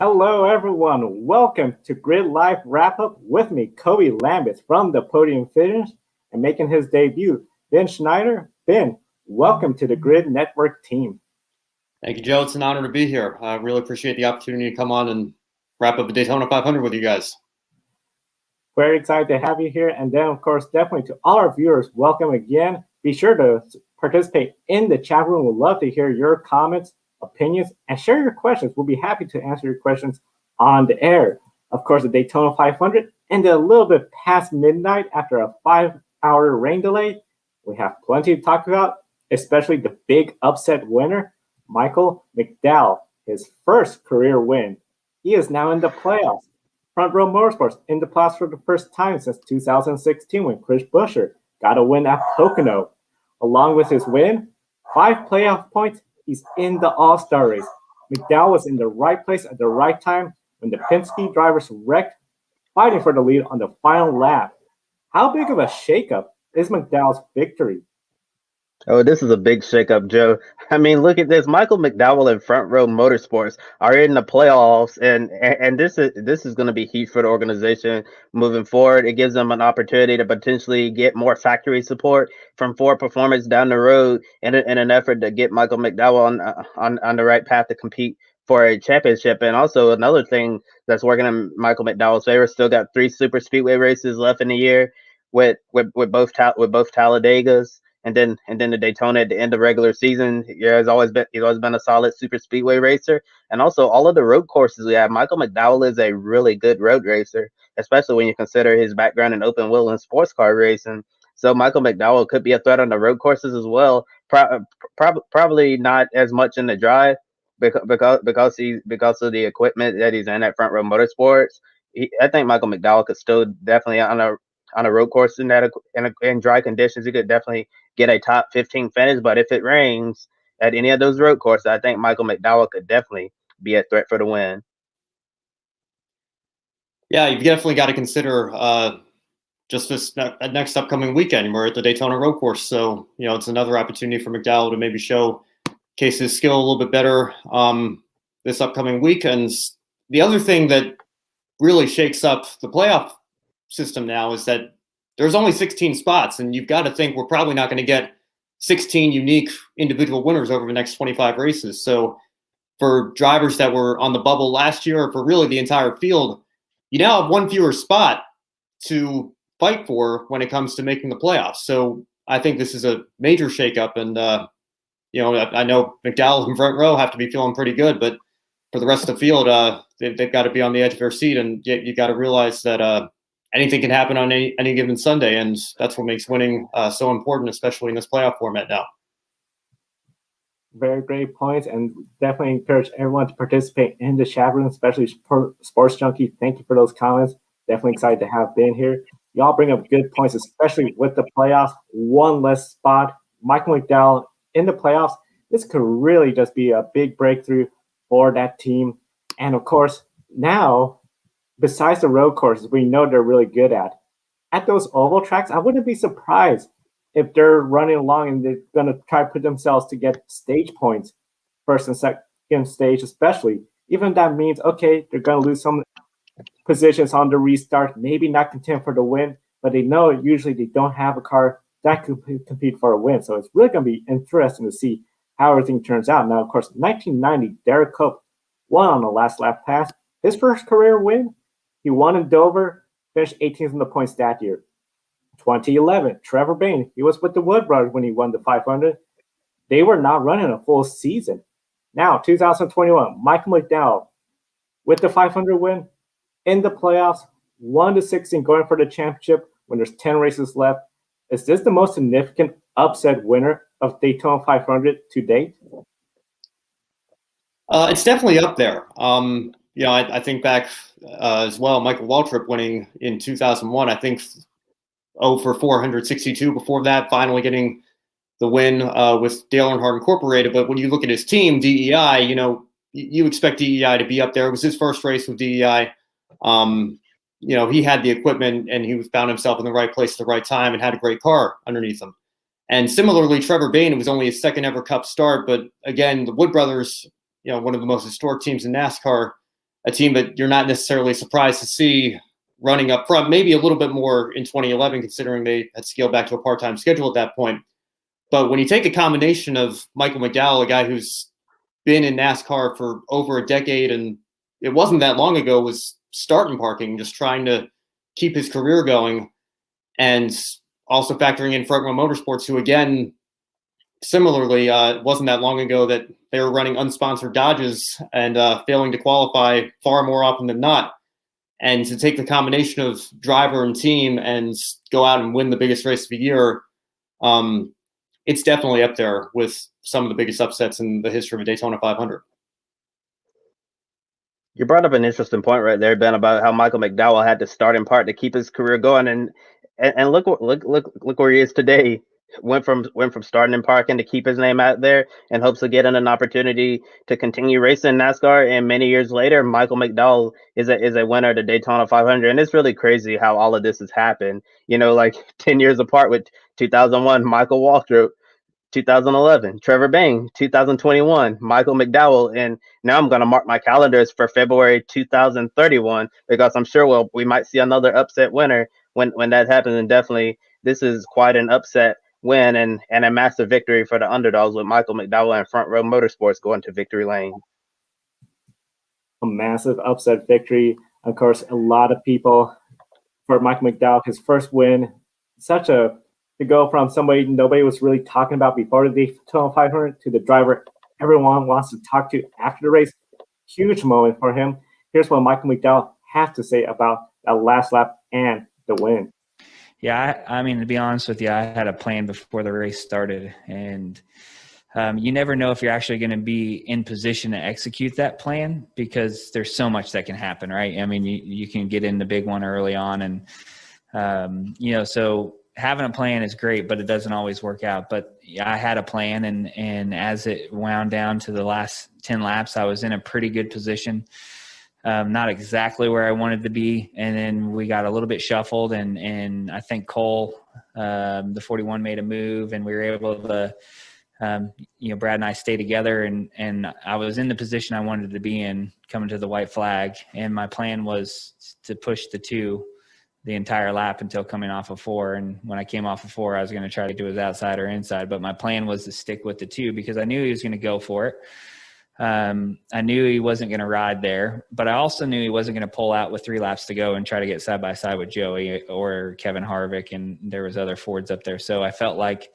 Hello, everyone. Welcome to Grid Life Wrap Up with me, Kobe Lambeth from the Podium Finish, and making his debut, Ben Schneider. Ben, welcome to the Grid Network team. Thank you, Joe. It's an honor to be here. I really appreciate the opportunity to come on and wrap up the Daytona 500 with you guys. Very excited to have you here. And then, of course, definitely to all our viewers, welcome again. Be sure to participate in the chat room. We'd love to hear your comments, opinions, and share your questions. We'll be happy to answer your questions on the air. Of course, the Daytona 500 ended a little bit past midnight after a 5-hour rain delay. We have plenty to talk about, especially the big upset winner, Michael Mcdowell, his first career win. He is now in the playoffs. Front Row Motorsports in the playoffs for the first time since 2016 when Chris Buescher got a win at Pocono. Along with his win, 5 playoff points, he's in the All-Star race. McDowell was in the right place at the right time when the Penske drivers wrecked, fighting for the lead on the final lap. How big of a shakeup is McDowell's victory? Oh, this is a big shakeup, Joe. I mean, look at this. Michael Mcdowell and Front Row Motorsports are in the playoffs, and this is going to be huge for the organization moving forward. It gives them an opportunity to potentially get more factory support from Ford Performance down the road in an effort to get Michael McDowell on the right path to compete for a championship. And also another thing that's working in Michael McDowell's favor, still got 3 super speedway races left in the year with both Talladegas. And then the Daytona at the end of regular season. Yeah, he's always been a solid super speedway racer. And also all of the road courses we have. Michael McDowell is a really good road racer, especially when you consider his background in open wheel and sports car racing. So Michael McDowell could be a threat on the road courses as well. Probably not as much in the drive because of the equipment that he's in at Front Row Motorsports. I think Michael McDowell could still definitely on a road course in dry conditions, he could definitely get a top 15 finish. But if it rains at any of those road courses, I think Michael McDowell could definitely be a threat for the win. Yeah, you've definitely got to consider just this next upcoming weekend. We're at the Daytona road course. So, it's another opportunity for McDowell to maybe showcase his skill a little bit better this upcoming week. And the other thing that really shakes up the playoff system now is that there's only 16 spots, and you've got to think we're probably not going to get 16 unique individual winners over the next 25 races. So for drivers that were on the bubble last year, or for really the entire field, you now have one fewer spot to fight for when it comes to making the playoffs. So I think this is a major shakeup, and I know McDowell and Front Row have to be feeling pretty good, but for the rest of the field, they've got to be on the edge of their seat, and you got to realize that anything can happen on any given Sunday, and that's what makes winning so important, especially in this playoff format now. Very great points, and definitely encourage everyone to participate in the chat room, especially Sports Junkie. Thank you for those comments. Definitely excited to have been here. Y'all bring up good points, especially with the playoffs. One less spot. Michael McDowell in the playoffs. This could really just be a big breakthrough for that team. And of course, now, besides the road courses we know they're really good at those oval tracks, I wouldn't be surprised if they're running along and they're going to try to put themselves to get stage points, first and second stage especially. Even if that means, okay, they're going to lose some positions on the restart, maybe not contend for the win, but they know usually they don't have a car that could compete for a win. So it's really going to be interesting to see how everything turns out. Now, of course, 1990, Derek Cope won on the last lap pass. His first career win. He won in Dover, finished 18th in the points that year. 2011, Trevor Bayne. He was with the Wood Brothers when he won the 500. They were not running a full season. Now, 2021, Michael McDowell with the 500 win in the playoffs, 1-16 going for the championship when there's 10 races left. Is this the most significant upset winner of Daytona 500 to date? It's definitely up there. I think back as well, Michael Waltrip winning in 2001, I think 0 for 462 before that, finally getting the win with Dale Earnhardt Incorporated. But when you look at his team, DEI, you expect DEI to be up there. It was his first race with DEI. He had the equipment and he found himself in the right place at the right time and had a great car underneath him. And similarly, Trevor Bayne, it was only his second ever Cup start. But again, the Wood Brothers, one of the most historic teams in NASCAR, a team that you're not necessarily surprised to see running up front, maybe a little bit more in 2011, considering they had scaled back to a part-time schedule at that point. But when you take a combination of Michael McDowell, a guy who's been in NASCAR for over a decade, and it wasn't that long ago, was starting parking, just trying to keep his career going, and also factoring in Front Row Motorsports, who, again, similarly, it wasn't that long ago that they were running unsponsored Dodges and failing to qualify far more often than not. And to take the combination of driver and team and go out and win the biggest race of the year, it's definitely up there with some of the biggest upsets in the history of a Daytona 500. You brought up an interesting point right there, Ben, about how Michael McDowell had to start in part to keep his career going, and look where he is today. Went from starting in parking to keep his name out there in hopes of getting an opportunity to continue racing NASCAR. And many years later, Michael McDowell is a winner of the Daytona 500. And it's really crazy how all of this has happened. You know, like 10 years apart, with 2001, Michael Waltrip, 2011, Trevor Bayne, 2021, Michael McDowell, and now I'm going to mark my calendars for February 2031, because I'm sure we might see another upset winner when that happens. And definitely, this is quite an upset win and a massive victory for the underdogs, with Michael McDowell and Front Row Motorsports going to victory lane. A massive upset victory. Of course, a lot of people for Michael McDowell, his first win, to go from somebody nobody was really talking about before the Daytona 500 to the driver everyone wants to talk to after the race. Huge moment for him. Here's what Michael McDowell has to say about that last lap and the win. Yeah, I mean, to be honest with you, I had a plan before the race started, and you never know if you're actually going to be in position to execute that plan, because there's so much that can happen, right? I mean, you can get in the big one early on, and so having a plan is great, but it doesn't always work out. But yeah, I had a plan, and as it wound down to the last 10 laps, I was in a pretty good position. Not exactly where I wanted to be. And then we got a little bit shuffled, and I think Cole, the 41, made a move, and we were able to, Brad and I stay together, and I was in the position I wanted to be in coming to the white flag. And my plan was to push the 2 the entire lap until coming off of 4. And when I came off of 4, I was going to try to do his outside or inside, but my plan was to stick with the 2 because I knew he was going to go for it. I knew he wasn't going to ride there, but I also knew he wasn't going to pull out with 3 laps to go and try to get side by side with Joey or Kevin Harvick. And there was other Fords up there. So I felt like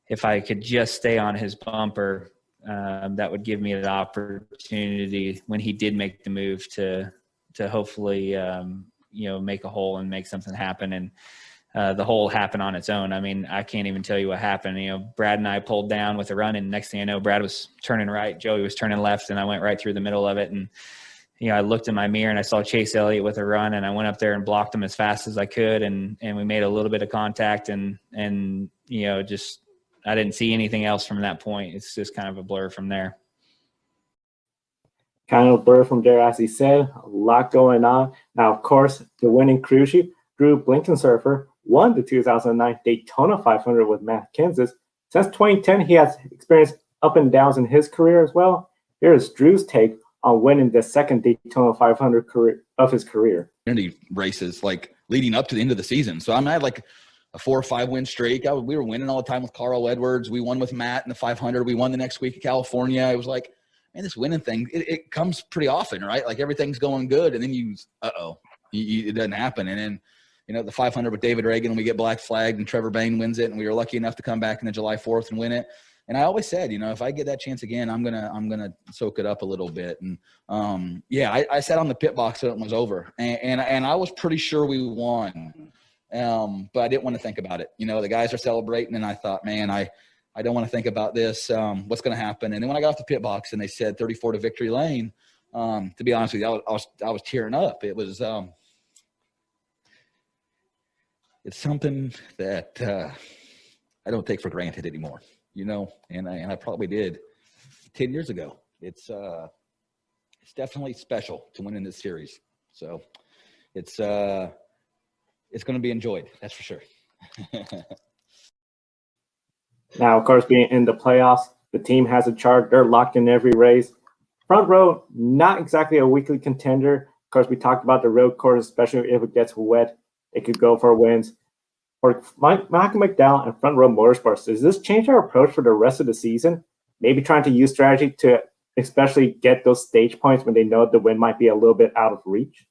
if I could just stay on his bumper, that would give me the opportunity when he did make the move to hopefully, make a hole and make something happen. And the hole happened on its own. I mean, I can't even tell you what happened. Brad and I pulled down with a run, and next thing I know, Brad was turning right, Joey was turning left, and I went right through the middle of it. And, I looked in my mirror and I saw Chase Elliott with a run, and I went up there and blocked him as fast as I could. And we made a little bit of contact, and just, I didn't see anything else from that point. It's just kind of a blur from there. Kind of a blur from there, as he said, a lot going on. Now, of course, the winning crew chief, Drew Blinkensurfer, won the 2009 Daytona 500 with Matt Kenseth. Since 2010, he has experienced up and downs in his career as well. Here is Drew's take on winning the second Daytona 500 of his career. Races like leading up to the end of the season. So I had like a 4 or 5 win streak. We were winning all the time with Carl Edwards. We won with Matt in the 500. We won the next week in California. It was like, man, this winning thing, it comes pretty often, right? Like everything's going good, and then it doesn't happen. And then, the 500 with David Reagan, we get black flagged, and Trevor Bayne wins it, and we were lucky enough to come back in the July 4th and win it. And I always said, if I get that chance again, I'm gonna soak it up a little bit. And I sat on the pit box when it was over, and I was pretty sure we won, but I didn't want to think about it. The guys are celebrating, and I thought, man, I don't want to think about this. What's going to happen? And then when I got off the pit box and they said 34 to victory lane, to be honest with you, I was tearing up. It was it's something that I don't take for granted anymore, and I probably did 10 years ago. It's definitely special to win in this series. So it's going to be enjoyed. That's for sure. Now, of course, being in the playoffs, the team has a chart. They're locked in every race. Front row, not exactly a weekly contender. Of course, we talked about the road course, especially if it gets wet, it could go for wins. For Michael McDowell and Front Row Motorsports, does this change our approach for the rest of the season? Maybe trying to use strategy to especially get those stage points when they know the win might be a little bit out of reach?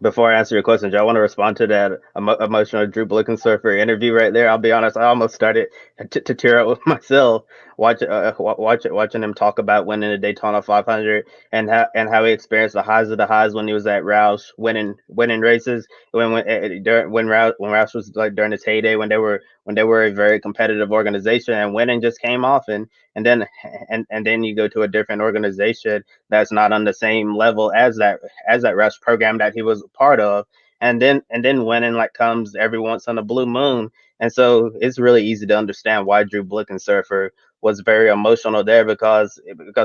Before I answer your question, Joe, I want to respond to that emotional Drew Blickensurfer interview right there. I'll be honest, I almost started to tear up with myself watching him talk about winning the Daytona 500 and how he experienced the highs of the highs when he was at Roush winning races when Roush was like during his heyday when they were a very competitive organization and winning just came off and then you go to a different organization that's not on the same level as that Roush program that he was a part of, and then winning like comes every once on a blue moon, and so it's really easy to understand why Drew Blickensurfer was very emotional there because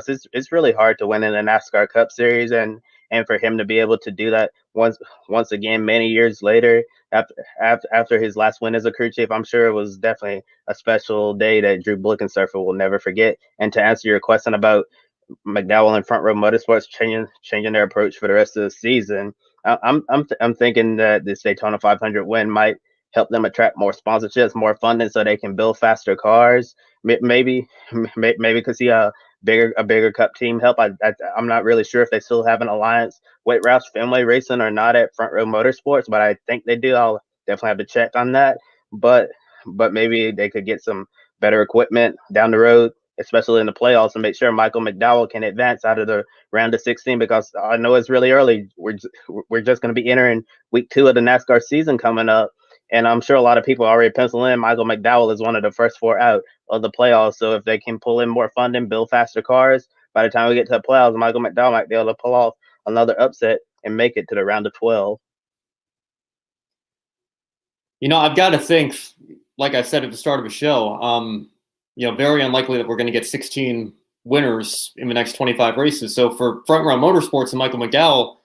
it's really hard to win in the NASCAR Cup Series and for him to be able to do that once again many years later after his last win as a crew chief. I'm sure it was definitely a special day that Drew Blickensurfer will never forget. And to answer your question about McDowell and Front Row Motorsports changing their approach for the rest of the season, I'm thinking that this Daytona 500 win might help them attract more sponsorships, more funding, so they can build faster cars. Maybe because see a bigger Cup team help. I'm not really sure if they still have an alliance with Roush Fenway Racing or not at Front Row Motorsports, but I think they do. I'll definitely have to check on that. But maybe they could get some better equipment down the road, especially in the playoffs, and make sure Michael McDowell can advance out of the round of 16, because I know it's really early. We're just going to be entering week 2 of the NASCAR season coming up, and I'm sure a lot of people already pencil in Michael McDowell is one of the first 4 out of the playoffs. So if they can pull in more funding, build faster cars, by the time we get to the playoffs, Michael McDowell might be able to pull off another upset and make it to the round of 12. I've got to think, like I said at the start of the show, very unlikely that we're going to get 16 winners in the next 25 races. So for Front Row Motorsports and Michael McDowell,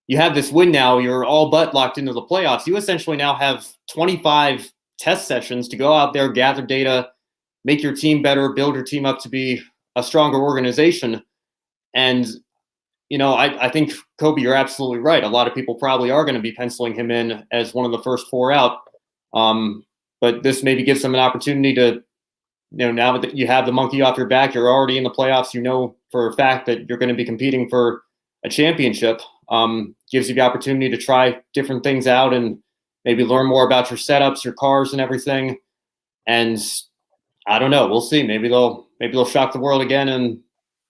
you have this win now. You're all but locked into the playoffs. You essentially now have 25 test sessions to go out there, gather data, make your team better, build your team up to be a stronger organization. And, I think, Kobe, you're absolutely right. A lot of people probably are going to be penciling him in as one of the first 4 out. But this maybe gives them an opportunity to, now that you have the monkey off your back, you're already in the playoffs, for a fact that you're going to be competing for a championship. Gives you the opportunity to try different things out and maybe learn more about your setups, your cars, and everything. And I don't know. We'll see. Maybe they'll shock the world again and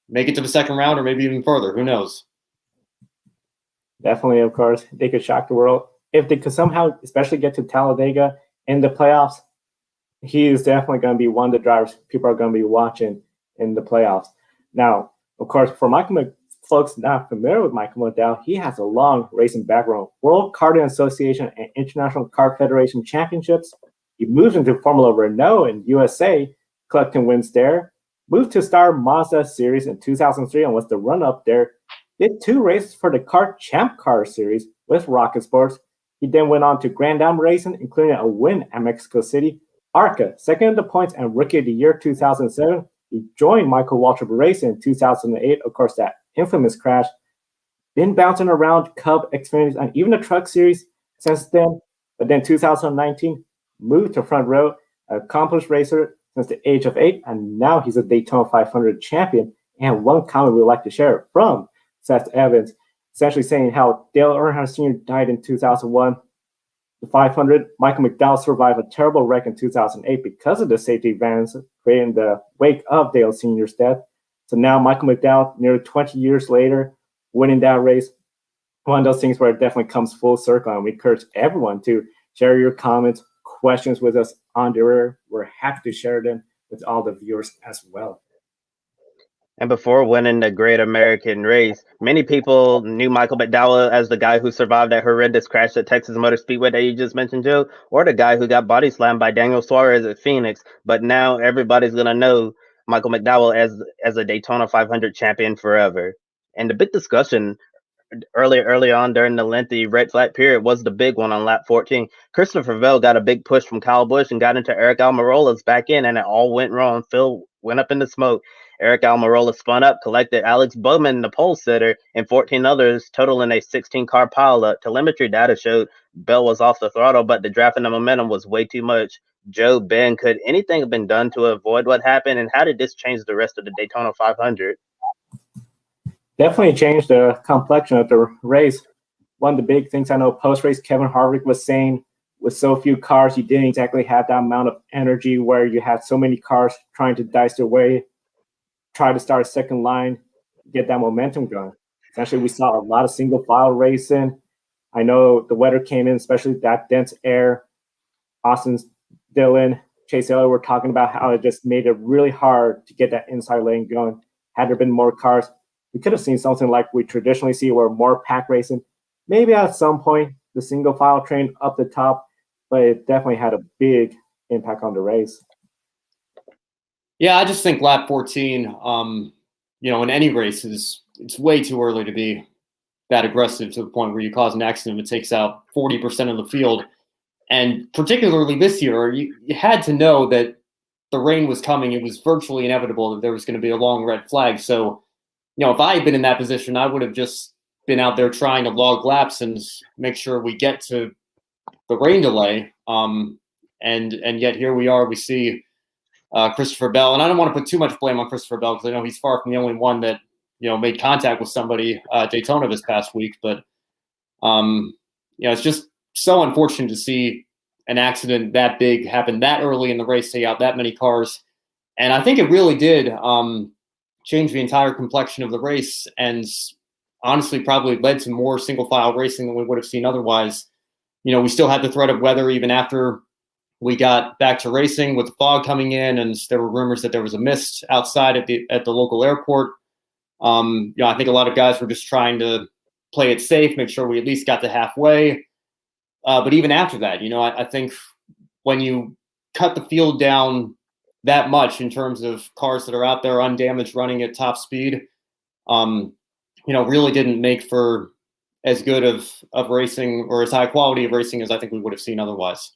make it to the second round, or maybe even further. Who knows? Definitely, of course, they could shock the world if they could somehow, especially get to Talladega in the playoffs. He is definitely going to be one of the drivers people are going to be watching in the playoffs. Now, of course, for folks not familiar with Michael McDowell, he has a long racing background. World Karting Association and International Kart Federation championships. He moved into Formula Renault in USA, collecting wins there. Moved to Star Mazda Series in 2003 and was the run-up there. Did 2 races for the Kart Champ Car Series with Rocket Sports. He then went on to Grand Am Racing, including a win at Mexico City. ARCA, second in the points and Rookie of the Year 2007. He joined Michael Waltrip Racing in 2008. Of course, that infamous crash. Been bouncing around Cub, Xfinity, and even the Truck Series since then. But then 2019, moved to Front Row, an accomplished racer since the age of 8, and now he's a Daytona 500 champion. And one comment we'd like to share from Seth Evans, essentially saying how Dale Earnhardt Sr. died in 2001. The 500, Michael McDowell survived a terrible wreck in 2008 because of the safety vans created in the wake of Dale Sr.'s death. So now Michael McDowell, nearly 20 years later, winning that race. One of those things where it definitely comes full circle. And we encourage everyone to share your comments, questions with us on the air. We're happy to share them with all the viewers as well. And before winning the Great American Race, many people knew Michael McDowell as the guy who survived that horrendous crash at Texas Motor Speedway that you just mentioned, Joe, or the guy who got body slammed by Daniel Suarez at Phoenix. But now everybody's going to know Michael McDowell as a Daytona 500 champion forever. And the big discussion early on during the lengthy red flag period was the big one on lap 14. Christopher Bell got a big push from Kyle Busch and got into Eric Almirola's back end, and it all went wrong. Phil went up in the smoke. Eric Almirola spun up, collected Alex Bowman, the pole sitter, and 14 others, totaling a 16-car pileup. Telemetry data showed Bell was off the throttle, but the draft and the momentum was way too much. Joe, Ben, could anything have been done to avoid what happened, and how did this change the rest of the Daytona 500? Definitely changed the complexion of the race. One of the big things I know post-race, Kevin Harvick was saying, with so few cars, you didn't exactly have that amount of energy where you had so many cars trying to dice their way, try to start a second line, get that momentum going. Essentially, we saw a lot of single file racing. I know the weather came in, especially that dense air. Austin Dillon, Chase Elliott were talking about how it just made it really hard to get that inside lane going. Had there been more cars, we could have seen something like we traditionally see where more pack racing. Maybe at some point, the single file train up the top, but it definitely had a big impact on the race. Yeah, I just think lap 14, in any race, it's way too early to be that aggressive to the point where you cause an accident that takes out 40% of the field. And particularly this year, you had to know that the rain was coming. It was virtually inevitable that there was going to be a long red flag. So, if I had been in that position, I would have just been out there trying to log laps and make sure we get to the rain delay. And yet here we are. We see Christopher Bell, and I don't want to put too much blame on Christopher Bell because I know he's far from the only one that made contact with somebody at Daytona this past week. But it's just so unfortunate to see an accident that big happen that early in the race, take out that many cars, and I think it really did change the entire complexion of the race, and honestly probably led to more single file racing than we would have seen otherwise. We still had the threat of weather even after we got back to racing with the fog coming in, and there were rumors that there was a mist outside at the local airport. I think a lot of guys were just trying to play it safe, make sure we at least got to halfway. But even after that, I think when you cut the field down that much in terms of cars that are out there undamaged running at top speed, really didn't make for as good of racing or as high quality of racing as I think we would have seen otherwise.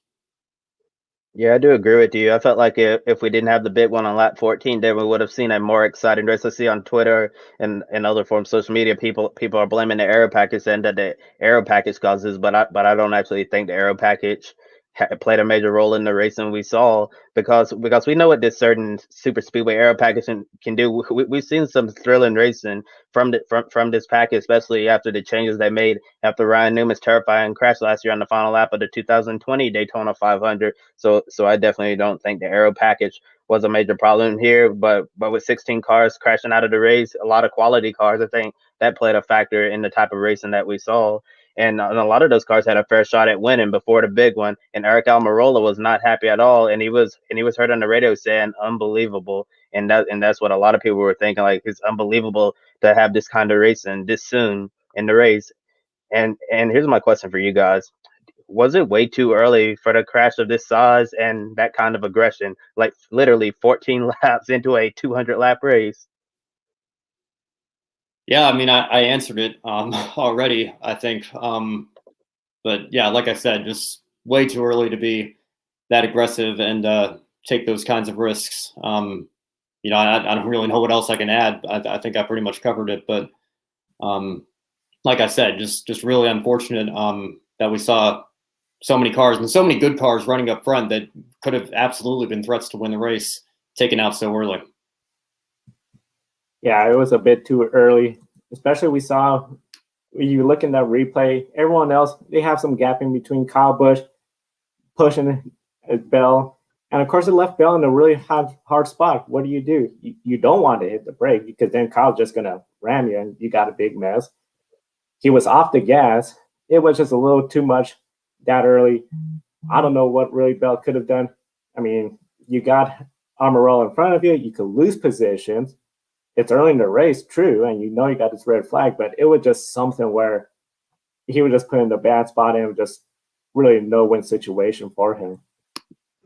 Yeah, I do agree with you. I felt like if we didn't have the big one on lap 14, then we would have seen a more exciting race. I see on Twitter and other forms, social media, people are blaming the aero package and that the aero package causes, but I don't actually think the aero package played a major role in the racing we saw because we know what this certain super speedway aero package can do. We've seen some thrilling racing from this package, especially after the changes they made after Ryan Newman's terrifying crash last year on the final lap of the 2020 Daytona 500. So I definitely don't think the aero package was a major problem here, but with 16 cars crashing out of the race, a lot of quality cars, I think that played a factor in the type of racing that we saw. And a lot of those cars had a fair shot at winning before the big one. And Eric Almirola was not happy at all, and he was heard on the radio saying unbelievable. And that's what a lot of people were thinking, like it's unbelievable to have this kind of racing this soon in the race. And here's my question for you guys. Was it way too early for the crash of this size and that kind of aggression? Like literally 14 laps into a 200 lap race. Yeah, I mean, I answered it already, I think. But yeah, like I said, just way too early to be that aggressive and take those kinds of risks. I don't really know what else I can add. I think I pretty much covered it. But like I said, just really unfortunate that we saw so many cars and so many good cars running up front that could have absolutely been threats to win the race, taken out so early. Yeah, it was a bit too early. Especially we saw, when you look in that replay, everyone else, they have some gap in between Kyle Busch pushing Bell. And, of course, it left Bell in a really hard spot. What do? You don't want to hit the brake because then Kyle's just going to ram you and you got a big mess. He was off the gas. It was just a little too much that early. I don't know what really Bell could have done. I mean, you got Almirola in front of you. You could lose positions. It's early in the race, true, and you got this red flag, but it was just something where he was just put in the bad spot and just really no-win situation for him.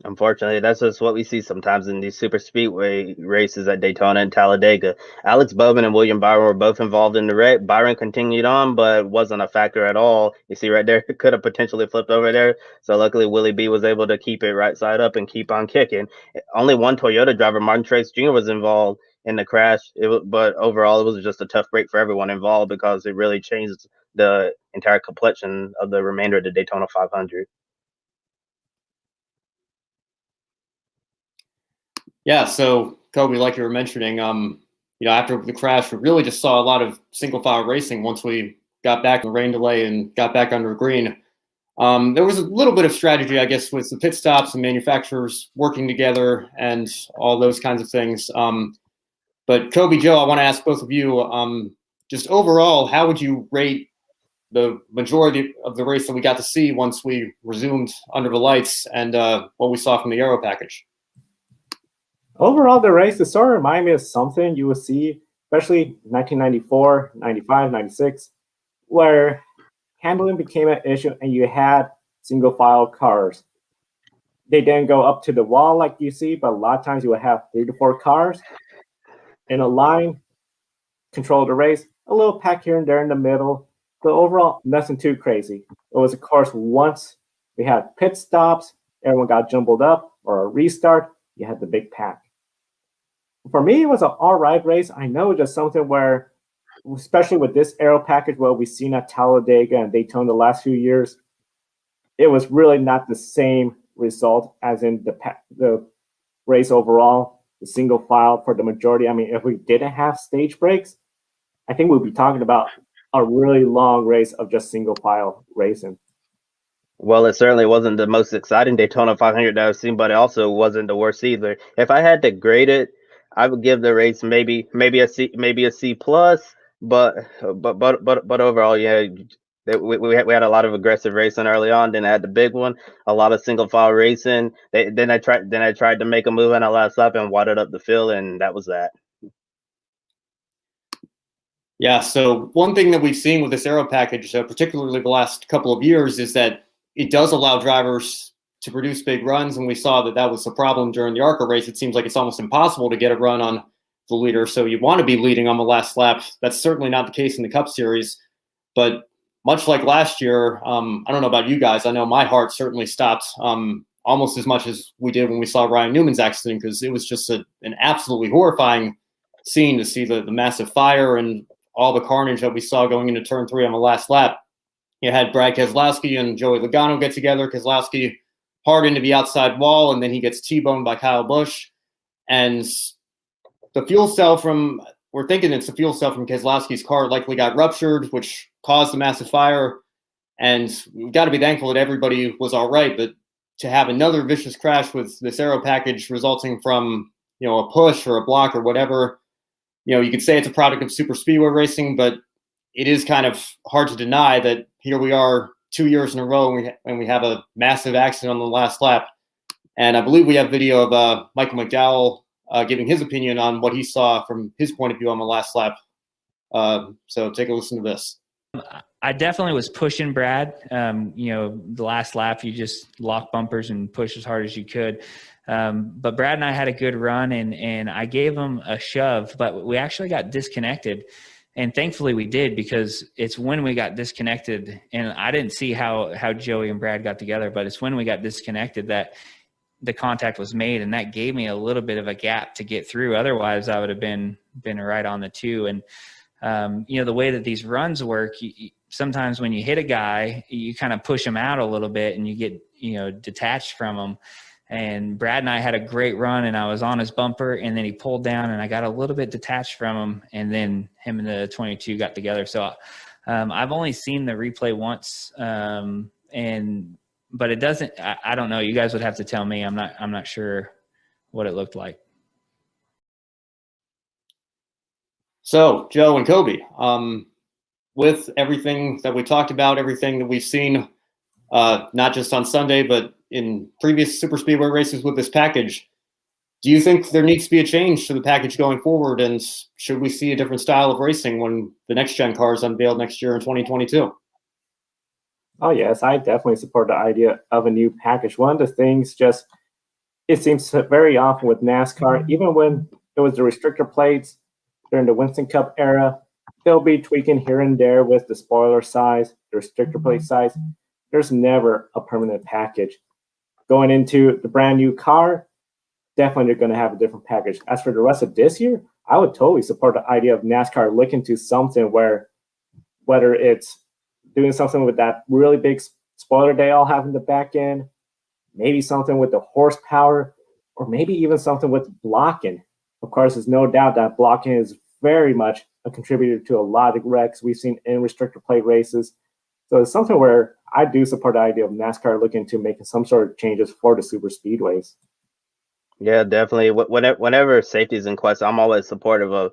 Unfortunately, that's just what we see sometimes in these super speedway races at Daytona and Talladega. Alex Bowman and William Byron were both involved in the wreck. Byron continued on, but wasn't a factor at all. You see right there, could have potentially flipped over there. So luckily, Willie B was able to keep it right side up and keep on kicking. Only one Toyota driver, Martin Truex Jr., was involved in the crash. But overall, it was just a tough break for everyone involved because it really changed the entire complexion of the remainder of the Daytona 500. Yeah, so Kobe, like you were mentioning, after the crash, we really just saw a lot of single file racing once we got back in the rain delay and got back under green. There was a little bit of strategy, I guess, with the pit stops and manufacturers working together and all those kinds of things. But Kobe, Joe, I want to ask both of you, just overall, how would you rate the majority of the race that we got to see once we resumed under the lights and what we saw from the aero package? Overall, the race, it sort of reminded me of something you would see, especially 1994, 95, 96, where handling became an issue and you had single file cars. They didn't go up to the wall like you see, but a lot of times you would have 3 to 4 cars in a line, control the race, a little pack here and there in the middle, but overall, nothing too crazy. It was, of course, once we had pit stops, everyone got jumbled up, or a restart, you had the big pack. For me, it was an all right race. I know just something where, especially with this aero package, what we've seen at Talladega and Daytona the last few years, it was really not the same result as in the race overall, the single file for the majority. I mean, if we didn't have stage breaks, I think we'd be talking about a really long race of just single file racing. Well, it certainly wasn't the most exciting Daytona 500 that I've seen, but it also wasn't the worst either. If I had to grade it, I would give the race maybe a C plus, but overall, yeah, we had a lot of aggressive racing early on. Then I had the big one, a lot of single file racing. Then I tried to make a move on the last lap and wadded up the field, and that was that. Yeah, so one thing that we've seen with this aero package, particularly the last couple of years, is that it does allow drivers to produce big runs, and we saw that that was the problem during the ARCA race. It seems like it's almost impossible to get a run on the leader, so you want to be leading on the last lap. That's certainly not the case in the Cup Series, but much like last year, I don't know about you guys, I know my heart certainly stopped almost as much as we did when we saw Ryan Newman's accident, because it was just an absolutely horrifying scene to see the massive fire and all the carnage that we saw going into turn 3 on the last lap. You had Brad Keselowski and Joey Logano get together. Keselowski hard into the outside wall, and then he gets T-boned by Kyle Busch. And the fuel cell we're thinking it's the fuel cell from Keselowski's car likely got ruptured, which caused the massive fire. And we've got to be thankful that everybody was all right. But to have another vicious crash with this aero package resulting from, a push or a block or whatever, you could say it's a product of super speedway racing, but it is kind of hard to deny that here we are 2 years in a row and we have a massive accident on the last lap. And I believe we have video of Michael McDowell giving his opinion on what he saw from his point of view on the last lap. So take a listen to this. I definitely was pushing Brad. The last lap, you just lock bumpers and push as hard as you could. But Brad and I had a good run, and I gave him a shove, but we actually got disconnected. And thankfully we did, because it's when we got disconnected, and I didn't see how Joey and Brad got together, but it's when we got disconnected that the contact was made, and that gave me a little bit of a gap to get through. Otherwise I would have been right on the 2. And the way that these runs work, sometimes when you hit a guy, you kind of push him out a little bit and you get, detached from him. And Brad and I had a great run, and I was on his bumper, and then he pulled down and I got a little bit detached from him, and then him and the 22 got together. So I've only seen the replay once. But it doesn't, I don't know. You guys would have to tell me. I'm not sure what it looked like. So, Joe and Kobe, with everything that we talked about, everything that we've seen, not just on Sunday, but in previous super speedway races with this package, do you think there needs to be a change to the package going forward? And should we see a different style of racing when the next gen car is unveiled next year in 2022? Oh, yes, I definitely support the idea of a new package. One of the things, just it seems very often with NASCAR, even when it was the restrictor plates during the Winston Cup era, they'll be tweaking here and there with the spoiler size, the restrictor plate size. There's never a permanent package. Going into the brand new car, definitely they're going to have a different package. As for the rest of this year, I would totally support the idea of NASCAR looking to something where, whether it's doing something with that really big spoiler they all have in the back end, maybe something with the horsepower, or maybe even something with blocking. Of course, there's no doubt that blocking is very much a contributor to a lot of wrecks we've seen in restrictor plate races. So it's something where I do support the idea of NASCAR looking to making some sort of changes for the super speedways. Yeah, definitely. Whenever safety is in question, I'm always supportive of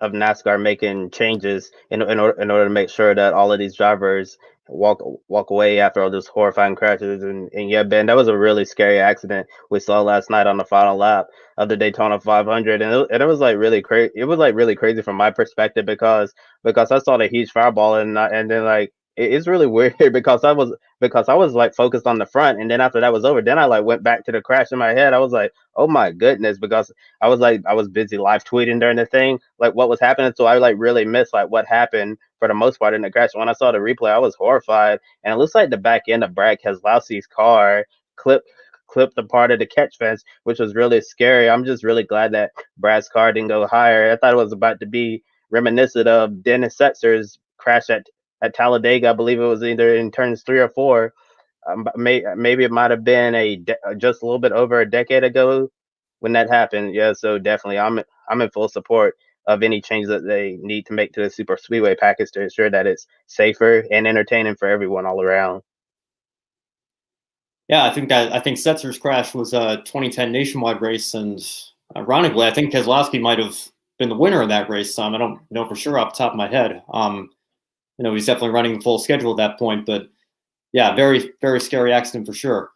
NASCAR making changes in order to make sure that all of these drivers walk away after all those horrifying crashes. And yeah, Ben, that was a really scary accident we saw last night on the final lap of the Daytona 500, and it was like really crazy. It was like really crazy from my perspective because I saw the huge fireball and then like it's really weird because I was like focused on the front, and then after that was over, then I like went back to the crash in my head. I was like, oh my goodness, because I was busy live tweeting during the thing, like what was happening. So I like really missed like what happened for the most part in the crash. When I saw the replay, I was horrified. And it looks like the back end of Brad Keselowski's car clipped a part of the catch fence, which was really scary. I'm just really glad that Brad's car didn't go higher. I thought it was about to be reminiscent of Dennis Setzer's crash at Talladega. I believe it was either in turns 3 or 4. Maybe it might have been just a little bit over a decade ago when that happened. Yeah, so definitely, I'm in full support of any changes that they need to make to the super speedway package to ensure that it's safer and entertaining for everyone all around. Yeah, I think Setzer's crash was a 2010 nationwide race, and ironically, I think Keselowski might have been the winner of that race. I don't know for sure off the top of my head. He's definitely running the full schedule at that point, but yeah, very, very scary accident for sure.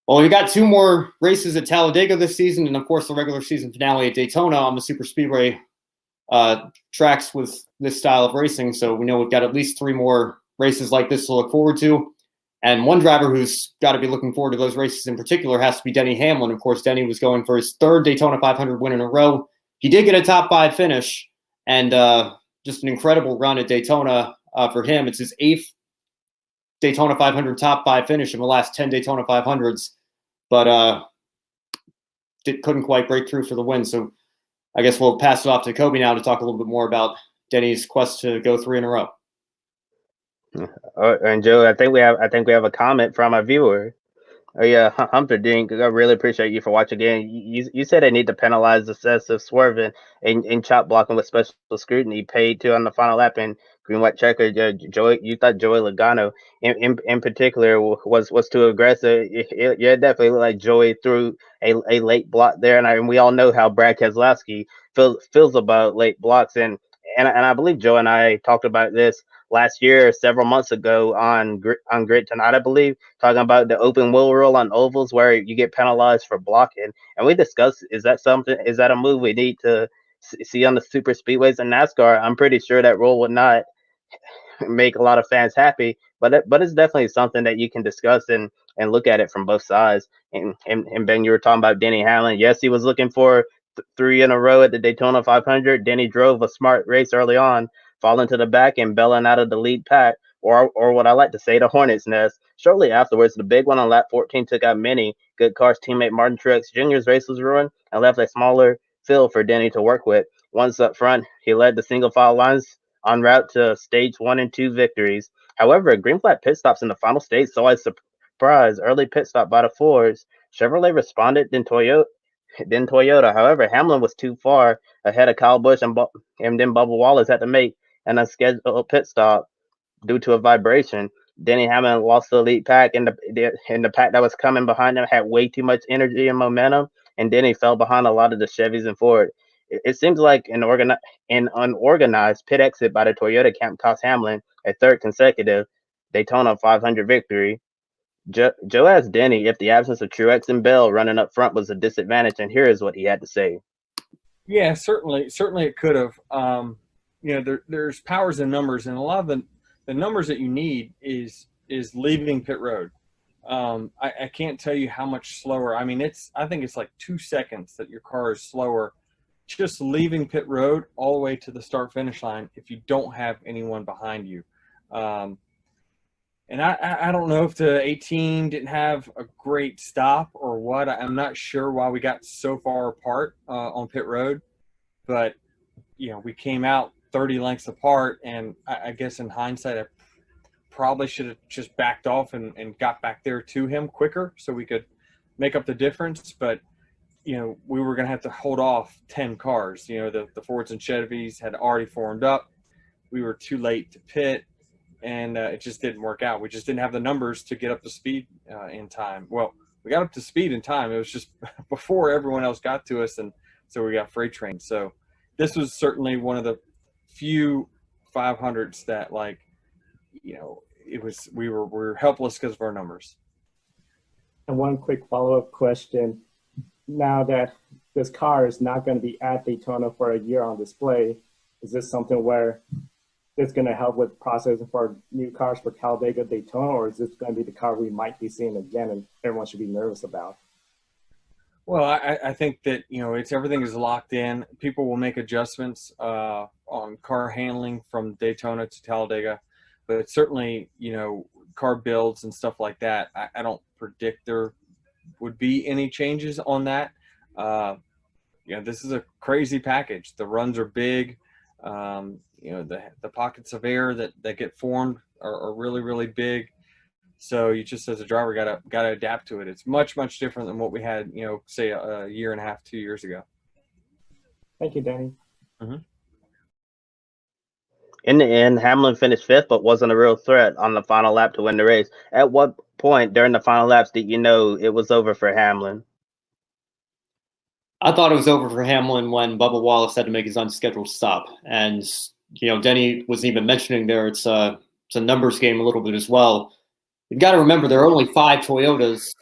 Well, we got 2 more races at Talladega this season, and of course the regular season finale at Daytona on the super speedway tracks with this style of racing. So we know we've got at least 3 more races like this to look forward to. And one driver who's got to be looking forward to those races in particular has to be Denny Hamlin. Of course, Denny was going for his 3rd Daytona 500 win in a row. He did get a top 5 finish, and just an incredible run at Daytona for him. It's his 8th Daytona 500 top 5 finish in the last 10 Daytona 500s, but couldn't quite break through for the win. So I guess we'll pass it off to Kobe now to talk a little bit more about Denny's quest to go 3 in a row. And Joe, I think we have a comment from a viewer. Oh yeah, Humphrey Dink, I really appreciate you for watching again. You said they need to penalize excessive swerving and chop blocking with special scrutiny paid to on the final lap in green white checker. Joey, you thought Joey Logano in particular was too aggressive. Yeah, definitely looked like Joey threw a late block there, and we all know how Brad Keselowski feels about late blocks, and I believe Joe and I talked about this last year, several months ago on Grid Tonight, I believe, talking about the open wheel rule on ovals where you get penalized for blocking. And we discussed, is that a move we need to see on the super speedways and NASCAR? I'm pretty sure that rule would not make a lot of fans happy, but it's definitely something that you can discuss and look at it from both sides. And Ben, you were talking about Denny Hamlin. Yes, he was looking for 3 in a row at the Daytona 500. Denny drove a smart race early on, falling to the back and bailing out of the lead pack, or what I like to say, the hornet's nest. Shortly afterwards, the big one on lap 14 took out many good cars. Teammate Martin Truex Jr.'s race was ruined and left a smaller field for Denny to work with. Once up front, he led the single file lines en route to stage 1 and 2 victories. However, green flag pit stops in the final stage saw a surprise early pit stop by the Fords. Chevrolet responded, then Toyota. However, Hamlin was too far ahead of Kyle Busch, and then Bubba Wallace had to make an unscheduled pit stop due to a vibration. Denny Hamlin lost the lead pack, and the pack that was coming behind him had way too much energy and momentum, and Denny fell behind a lot of the Chevys and Ford. It seems like an unorganized pit exit by the Toyota camp cost Hamlin a 3rd consecutive Daytona 500 victory. Joe asked Denny if the absence of Truex and Bell running up front was a disadvantage, and here is what he had to say. Yeah, certainly it could have. There's powers in numbers, and a lot of the numbers that you need is leaving pit road. I can't tell you how much slower. I mean, I think it's like 2 seconds that your car is slower just leaving pit road all the way to the start finish line if you don't have anyone behind you. And I don't know if the 18 didn't have a great stop or what. I'm not sure why we got so far apart on pit road, but we came out 30 lengths apart, and I guess in hindsight, I probably should have just backed off and got back there to him quicker so we could make up the difference. But we were going to have to hold off 10 cars. The Fords and Chevys had already formed up. We were too late to pit, and it just didn't work out. We just didn't have the numbers to get up to speed in time. Well, we got up to speed in time. It was just before everyone else got to us, and so we got freight trained. So this was certainly one of the few 500s that, we were helpless because of our numbers. And one quick follow-up question. Now that this car is not going to be at Daytona for a year on display, is this something where it's going to help with processing for new cars for Talladega, Daytona, or is this going to be the car we might be seeing again and everyone should be nervous about? Well, I think that, everything is locked in. People will make adjustments on car handling from Daytona to Talladega, but certainly, car builds and stuff like that, I don't predict there would be any changes on that. This is a crazy package. The runs are big. The pockets of air that get formed are really, really big. So you just, as a driver, gotta adapt to it. It's much, much different than what we had, say a year and a half, 2 years ago. Thank you, Danny. Mm-hmm. In the end, Hamlin finished fifth, but wasn't a real threat on the final lap to win the race. At what point during the final laps did you know it was over for Hamlin? I thought it was over for Hamlin when Bubba Wallace had to make his unscheduled stop. And, Denny wasn't even mentioning there, it's a numbers game a little bit as well. You've got to remember there are only 5 Toyotas,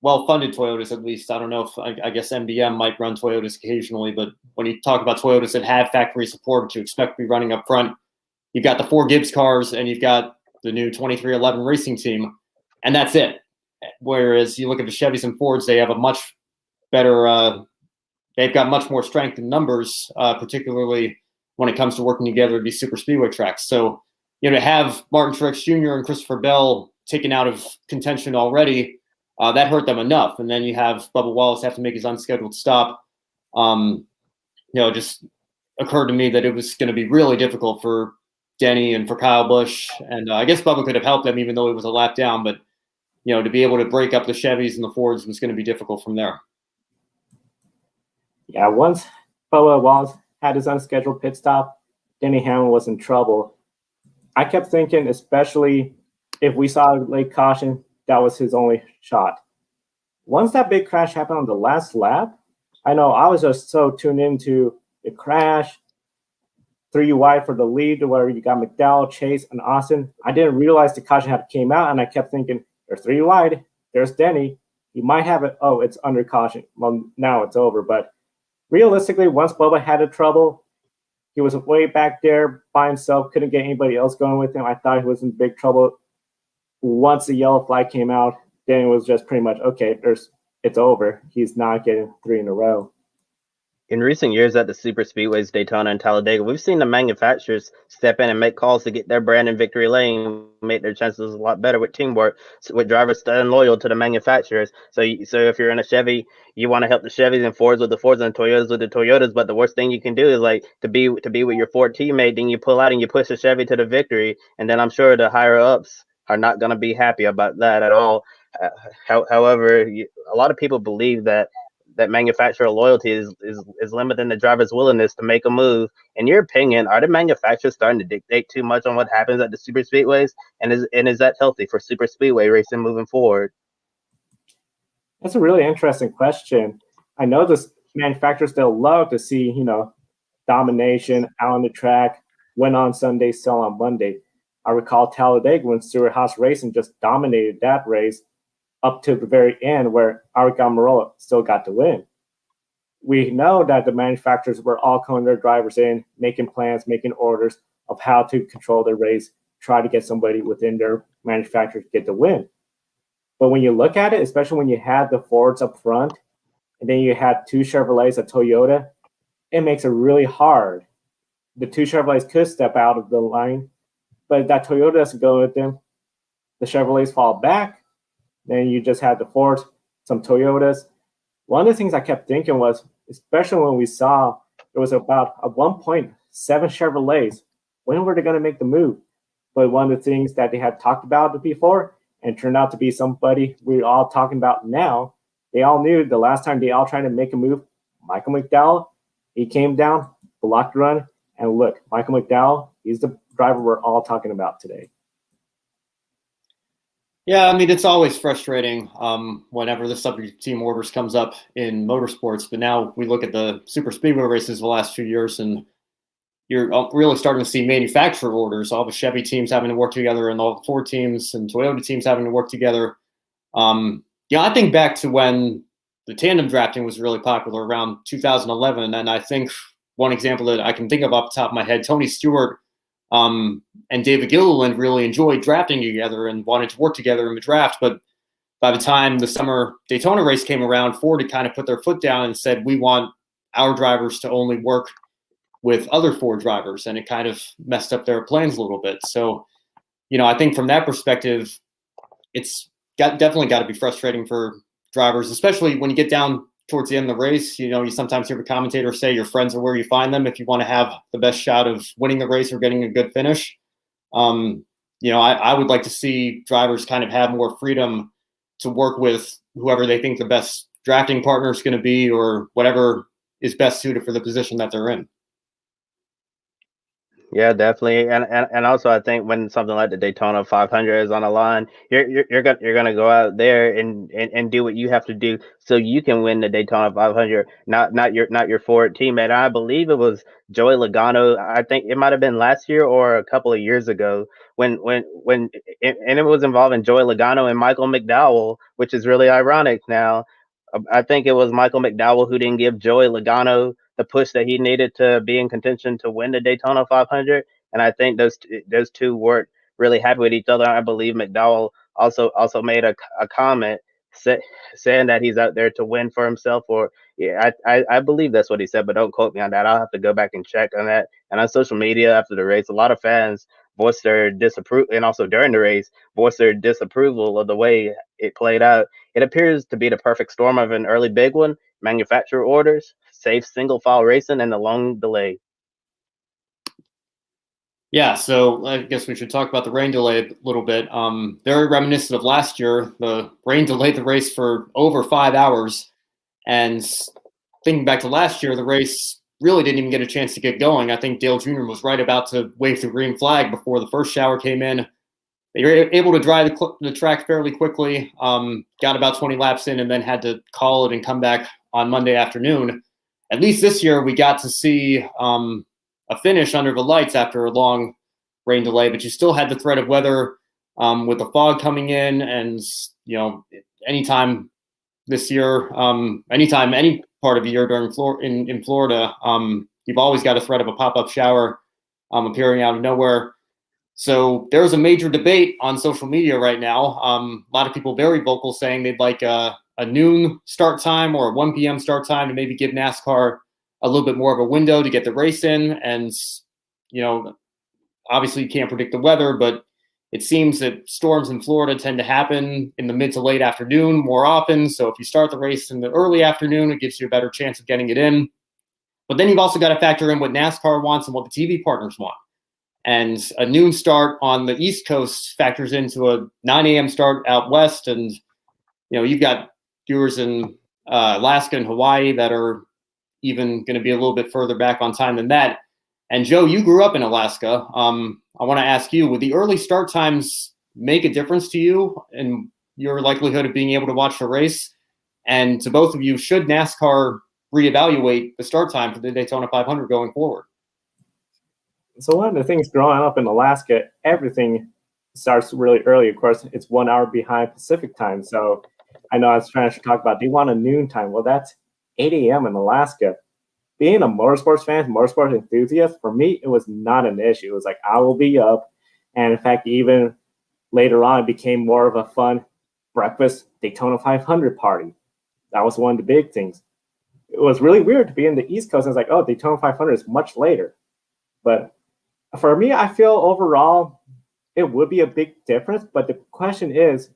well-funded Toyotas at least. I don't know if I guess MDM might run Toyotas occasionally, but when you talk about Toyotas that have factory support that you expect to be running up front, you've got the 4 Gibbs cars and you've got the new 2311 racing team, and that's it. Whereas you look at the Chevys and Fords, they have a much better they've got much more strength in numbers, particularly when it comes to working together to be super speedway tracks. So, to have Martin Truex Jr. and Christopher Bell taken out of contention already, that hurt them enough. And then you have Bubba Wallace have to make his unscheduled stop. It just occurred to me that it was going to be really difficult for Denny and for Kyle Busch. And I guess Bubba could have helped them even though it was a lap down. But, to be able to break up the Chevys and the Fords was going to be difficult from there. Yeah, once Bubba Wallace had his unscheduled pit stop, Denny Hamlin was in trouble. I kept thinking, especially if we saw a late caution, that was his only shot. Once that big crash happened on the last lap, I know I was just so tuned into the crash, 3 wide for the lead, where you got McDowell, Chase, and Austin. I didn't realize the caution had came out, and I kept thinking, there's 3 wide, there's Denny. He might have it. Oh, it's under caution. Well, now it's over. But realistically, once Bubba had a trouble, he was way back there by himself, couldn't get anybody else going with him. I thought he was in big trouble. Once the yellow flag came out, Danny was just pretty much, okay, it's over. He's not getting 3 in a row. In recent years at the super speedways, Daytona and Talladega, we've seen the manufacturers step in and make calls to get their brand in victory lane, make their chances a lot better with teamwork, with drivers staying loyal to the manufacturers. So if you're in a Chevy, you want to help the Chevys and Fords with the Fords and Toyotas with the Toyotas. But the worst thing you can do is to be with your Ford teammate, then you pull out and you push the Chevy to the victory. And then I'm sure the higher ups are not going to be happy about that at all. However, a lot of people believe that manufacturer loyalty is limiting the driver's willingness to make a move. In your opinion, are the manufacturers starting to dictate too much on what happens at the super speedways? And is that healthy for super speedway racing moving forward? That's a really interesting question. I know the manufacturers, they'll love to see, domination out on the track, win on Sunday, sell on Monday. I recall Talladega when Stewart-Haas Racing just dominated that race up to the very end where Aric Almirola still got to win. We know that the manufacturers were all calling their drivers in, making plans, making orders of how to control their race, try to get somebody within their manufacturer to get the win. But when you look at it, especially when you had the Fords up front, and then you had two Chevrolets, a Toyota, it makes it really hard. The two Chevrolets could step out of the line, but if that Toyota doesn't go with them, the Chevrolets fall back. Then you just had the Fords, some Toyotas. One of the things I kept thinking was, especially when we saw it was about a 1.7 Chevrolets, when were they going to make the move? But one of the things that they had talked about before and turned out to be somebody we're all talking about now, they all knew the last time they all tried to make a move, Michael Mcdowell, he came down, blocked the run, and look, Michael McDowell, he's the driver we're all talking about today. Yeah, I mean, it's always frustrating whenever the subject team orders comes up in motorsports. But now we look at the super speedway races the last few years, and you're really starting to see manufacturer orders. All the Chevy teams having to work together, and all the Ford teams and Toyota teams having to work together. I think back to when the tandem drafting was really popular around 2011, and I think one example that I can think of off the top of my head, Tony Stewart and David Gilliland really enjoyed drafting together and wanted to work together in the draft. But by the time the summer Daytona race came around, Ford had kind of put their foot down and said, we want our drivers to only work with other Ford drivers. And it kind of messed up their plans a little bit. So, I think from that perspective, it's definitely got to be frustrating for drivers, especially when you get down towards the end of the race. You sometimes hear the commentators say your friends are where you find them if you want to have the best shot of winning the race or getting a good finish. I would like to see drivers kind of have more freedom to work with whoever they think the best drafting partner is going to be, or whatever is best suited for the position that they're in. Yeah, definitely, and also I think when something like the Daytona 500 is on the line, you're gonna go out there and do what you have to do so you can win the Daytona 500, not your Ford teammate. I believe it was Joey Logano. I think it might have been last year or a couple of years ago when it was involving Joey Logano and Michael McDowell, which is really ironic now. I think it was Michael McDowell who didn't give Joey Logano the push that he needed to be in contention to win the Daytona 500, and I think those two weren't really happy with each other. I believe McDowell also made a comment saying that he's out there to win for himself, or I believe that's what he said, but don't quote me on that. I'll have to go back and check on that. And on social media after the race, a lot of fans voiced their disapproval, and also during the race voiced their disapproval of the way it played out. It appears to be the perfect storm of an early big one, manufacturer orders, safe single file racing, and the long delay. Yeah, so I guess we should talk about the rain delay a little bit. Very reminiscent of last year. The rain delayed the race for over 5 hours. And thinking back to last year, the race really didn't even get a chance to get going. I think Dale Jr. was right about to wave the green flag before the first shower came in. They were able to drive the track fairly quickly, got about 20 laps in, and then had to call it and come back on Monday afternoon. At least this year, we got to see a finish under the lights after a long rain delay, but you still had the threat of weather with the fog coming in. And, anytime this year, anytime any part of the year during in Florida, you've always got a threat of a pop-up shower appearing out of nowhere. So there's a major debate on social media right now. A lot of people very vocal saying they'd like a noon start time or a 1 p.m. start time to maybe give NASCAR a little bit more of a window to get the race in. And, obviously you can't predict the weather, but it seems that storms in Florida tend to happen in the mid to late afternoon more often. So if you start the race in the early afternoon, it gives you a better chance of getting it in. But then you've also got to factor in what NASCAR wants and what the TV partners want. And a noon start on the East Coast factors into a 9 a.m. start out west. And, you've got viewers in Alaska and Hawaii that are even going to be a little bit further back on time than that. And Joe, you grew up in Alaska. I want to ask you, would the early start times make a difference to you and your likelihood of being able to watch the race? And to both of you, should NASCAR reevaluate the start time for the Daytona 500 going forward? So one of the things growing up in Alaska, everything starts really early. Of course, it's 1 hour behind Pacific time. So I know I was trying to talk about, do you want a noon time? Well, that's 8 a.m. in Alaska. Being a motorsports fan, motorsports enthusiast, for me, it was not an issue. It was like, I will be up. And in fact, even later on, it became more of a fun, breakfast Daytona 500 party. That was one of the big things. It was really weird to be in the East Coast and it's like, oh, Daytona 500 is much later. But for me, I feel overall it would be a big difference. But the question is,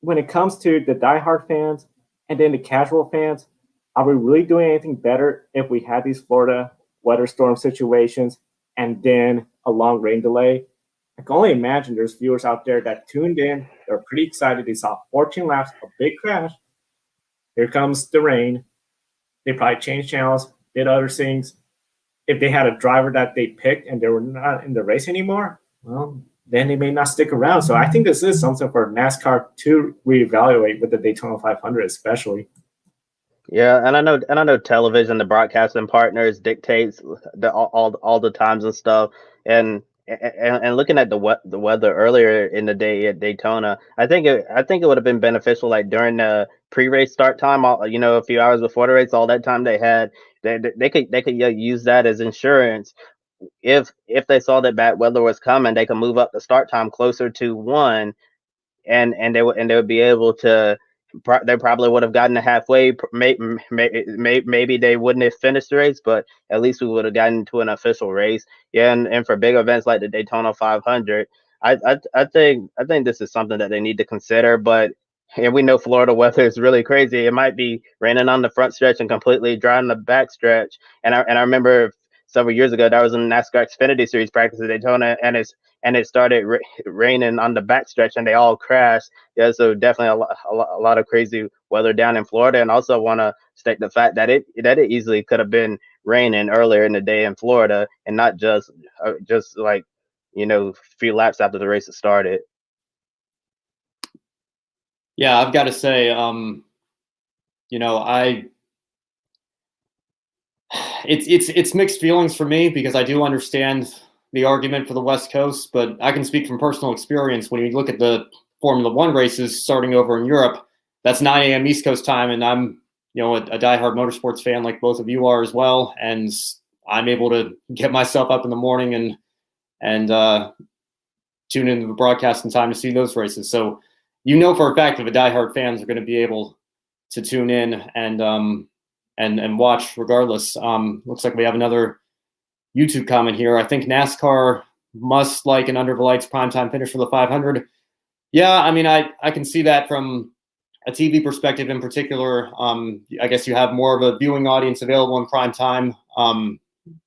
when it comes to the diehard fans and then the casual fans, are we really doing anything better if we had these Florida weather storm situations and then a long rain delay? I can only imagine there's viewers out there that tuned in. They're pretty excited. They saw 14 laps, a big crash. Here comes the rain. They probably changed channels, did other things. If they had a driver that they picked and they were not in the race anymore, well, then they may not stick around. So I think this is something for NASCAR to reevaluate with the Daytona 500, especially. Yeah, and I know television, the broadcasting partners dictates all the times and stuff. And looking at the weather earlier in the day at Daytona, I think it would have been beneficial, like during the pre-race start time, a few hours before the race, all that time they had, they could use that as insurance. If they saw that bad weather was coming, they could move up the start time closer to 1, and they would be able to. They probably would have gotten to halfway. Maybe they wouldn't have finished the race, but at least we would have gotten to an official race. Yeah, and for big events like the Daytona 500, I think this is something that they need to consider. But and we know Florida weather is really crazy. It might be raining on the front stretch and completely dry on the back stretch. And I remember several years ago, that was in the NASCAR Xfinity Series practice at Daytona, and it started raining on the backstretch, and they all crashed. Yeah, so definitely a lot of crazy weather down in Florida, and also want to state the fact that it easily could have been raining earlier in the day in Florida, and not just like a few laps after the race had started. Yeah, I've got to say, it's mixed feelings for me, because I do understand the argument for the West Coast, but I can speak from personal experience. When you look at the Formula One races starting over in Europe, that's 9 a.m. East Coast time, and I'm a diehard motorsports fan like both of you are as well, and I'm able to get myself up in the morning and tune into the broadcast in time to see those races. So for a fact that the diehard fans are going to be able to tune in and watch regardless. Looks like we have another YouTube comment here. I think NASCAR must like an under the lights primetime finish for the 500. Yeah, I mean, I can see that from a TV perspective in particular. I guess you have more of a viewing audience available in prime time.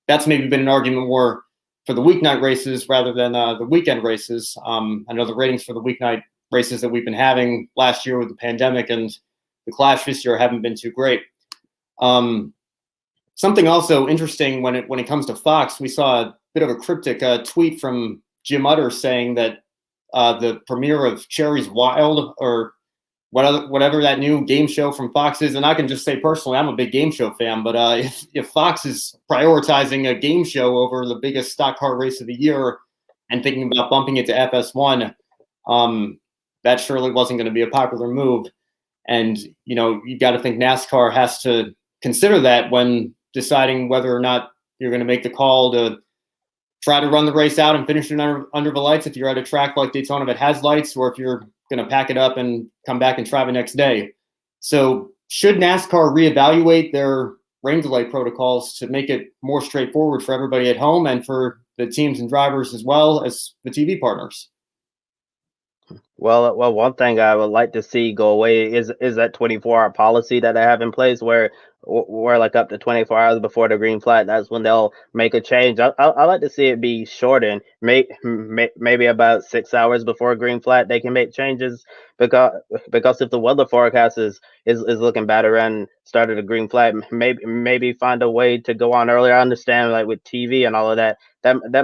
That's maybe been an argument more for the weeknight races rather than the weekend races. I know the ratings for the weeknight races that we've been having last year with the pandemic and the clash this year haven't been too great. Something also interesting when it comes to Fox, we saw a bit of a cryptic tweet from Jim Utter saying that the premiere of Cherry's Wild, or whatever that new game show from Fox is, and I can just say personally, I'm a big game show fan, but if Fox is prioritizing a game show over the biggest stock car race of the year and thinking about bumping it to FS1, that surely wasn't going to be a popular move. And you got to think NASCAR has to consider that when deciding whether or not you're going to make the call to try to run the race out and finish it under the lights if you're at a track like Daytona that has lights, or if you're going to pack it up and come back and try the next day. So should NASCAR reevaluate their rain delay protocols to make it more straightforward for everybody at home and for the teams and drivers as well as the TV partners? Well, one thing I would like to see go away is that 24-hour policy that they have in place, where like up to 24 hours before the green flag, that's when they'll make a change. I like to see it be shortened, maybe about 6 hours before a green flag they can make changes, because if the weather forecast is looking bad around start of the green flag, maybe find a way to go on earlier. I understand, like with TV and all of that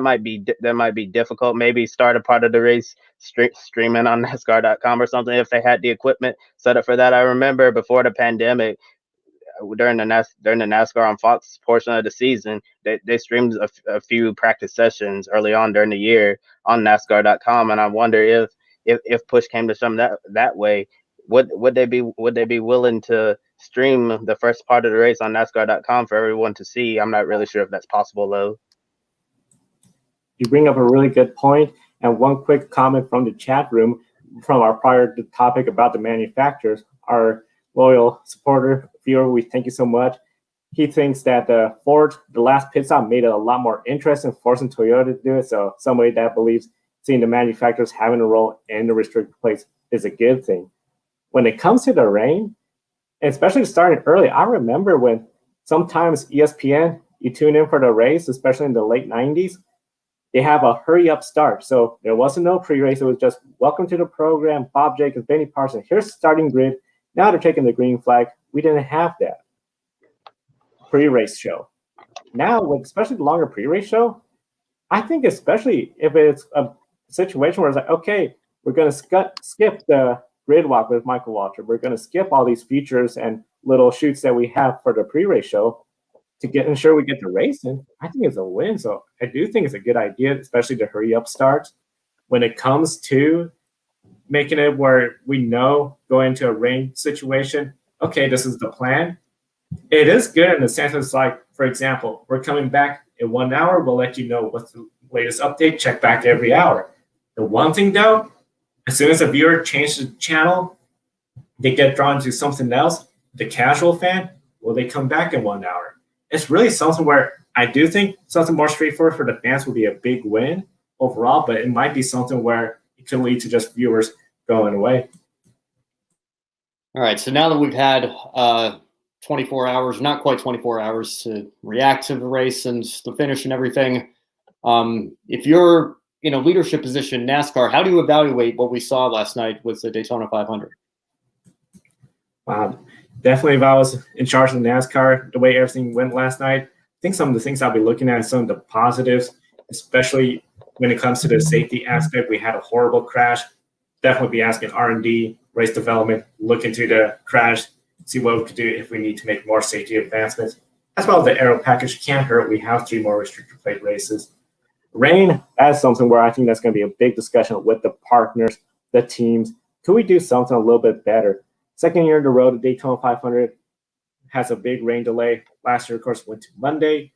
might be difficult. Maybe start a part of the race streaming on NASCAR.com or something if they had the equipment set up for that. I remember before the pandemic, during the NASCAR on Fox portion of the season, they streamed a few practice sessions early on during the year on NASCAR.com, and I wonder if push came to shove that way, would they be willing to stream the first part of the race on NASCAR.com for everyone to see? I'm not really sure if that's possible though. You bring up a really good point. And one quick comment from the chat room. from our prior topic about the manufacturers, our loyal supporter, viewer, we thank you so much. He thinks that the last pit stop made it a lot more interesting, forcing Toyota to do it. So somebody that believes seeing the manufacturers having a role in the restricted place is a good thing. When it comes to the rain, especially starting early, I remember when sometimes ESPN, you tune in for the race, especially in the late 90s, they have a hurry up start. So there wasn't no pre-race. It was just, welcome to the program, Bob Jacobs, Benny Parsons. Here's the starting grid. Now they're taking the green flag. We didn't have that pre-race show. Now, with especially the longer pre-race show, I think especially if it's a situation where it's like, okay, we're going to skip the grid walk with Michael Waltrip. We're going to skip all these features and little shoots that we have for the pre-race show to ensure we get the race in. I think it's a win. So I do think it's a good idea, especially to hurry up starts. When it comes to making it where we know going into a rain situation, okay, this is the plan. It is good in the sense it's like, for example, we're coming back in 1 hour. We'll let you know what's the latest update. Check back every hour. The one thing though, as soon as a viewer changes the channel, they get drawn to something else. The casual fan, will they come back in 1 hour? It's really something where I do think something more straightforward for the fans would be a big win overall, but it might be something where it could lead to just viewers going away. All right, so now that we've had 24 hours, not quite 24 hours to react to the race and the finish and everything, if you're in a leadership position in NASCAR, how do you evaluate what we saw last night with the Daytona 500? Definitely, if I was in charge of NASCAR, the way everything went last night, I think some of the things I'll be looking at is some of the positives, especially when it comes to the safety aspect. We had a horrible crash. Definitely be asking R&D, race development, look into the crash, see what we could do if we need to make more safety advancements. As well as the aero package can't hurt. We have 3 more restricted plate races. Rain, that's something where I think that's going to be a big discussion with the partners, the teams. Could we do something a little bit better? Second year in a row, the Daytona 500 has a big rain delay. Last year, of course, went to Monday.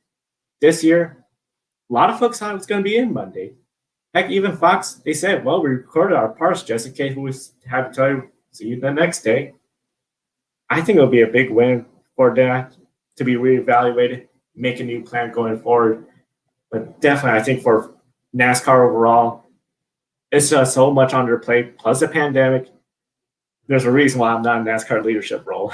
This year, a lot of folks thought it was going to be in Monday. Heck, even Fox, they said, well, we recorded our parts just in case we have to tell you, see you the next day. I think it'll be a big win for that to be reevaluated, make a new plan going forward. But definitely, I think for NASCAR overall, it's just so much on their plate, plus the pandemic. There's a reason why I'm not in NASCAR leadership role.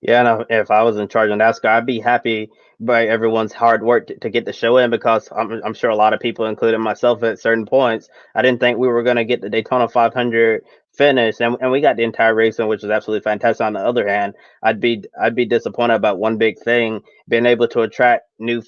Yeah, and if I was in charge of NASCAR, I'd be happy by everyone's hard work to get the show in, because I'm sure a lot of people, including myself at certain points, I didn't think we were going to get the Daytona 500 finish, and we got the entire race in, which was absolutely fantastic. On the other hand, I'd be disappointed about one big thing, being able to attract new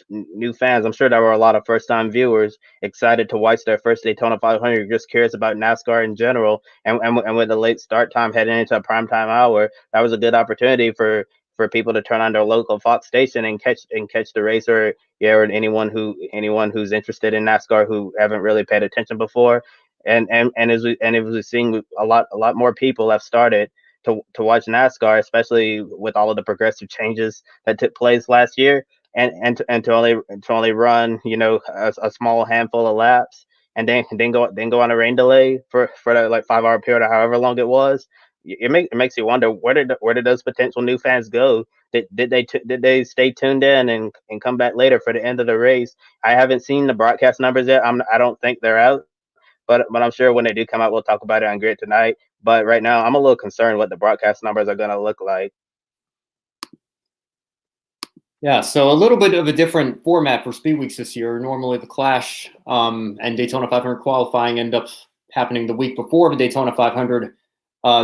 fans. I'm sure there were a lot of first-time viewers excited to watch their first Daytona 500, just curious about NASCAR in general, and with the late start time heading into a primetime hour, that was a good opportunity for people to turn on their local Fox station and catch the race, or anyone who's interested in NASCAR who haven't really paid attention before. And as we're seeing, a lot more people have started to watch NASCAR, especially with all of the progressive changes that took place last year, and to only run a small handful of laps, and then go on a rain delay for the like 5-hour period or however long it was. It makes you wonder, where did those potential new fans go? Did they stay tuned in and come back later for the end of the race? I haven't seen the broadcast numbers yet. I don't think they're out, but I'm sure when they do come out, we'll talk about it on Grid tonight. But right now, I'm a little concerned what the broadcast numbers are going to look like. Yeah, so a little bit of a different format for Speed Weeks this year. Normally the Clash and Daytona 500 qualifying end up happening the week before the Daytona 500.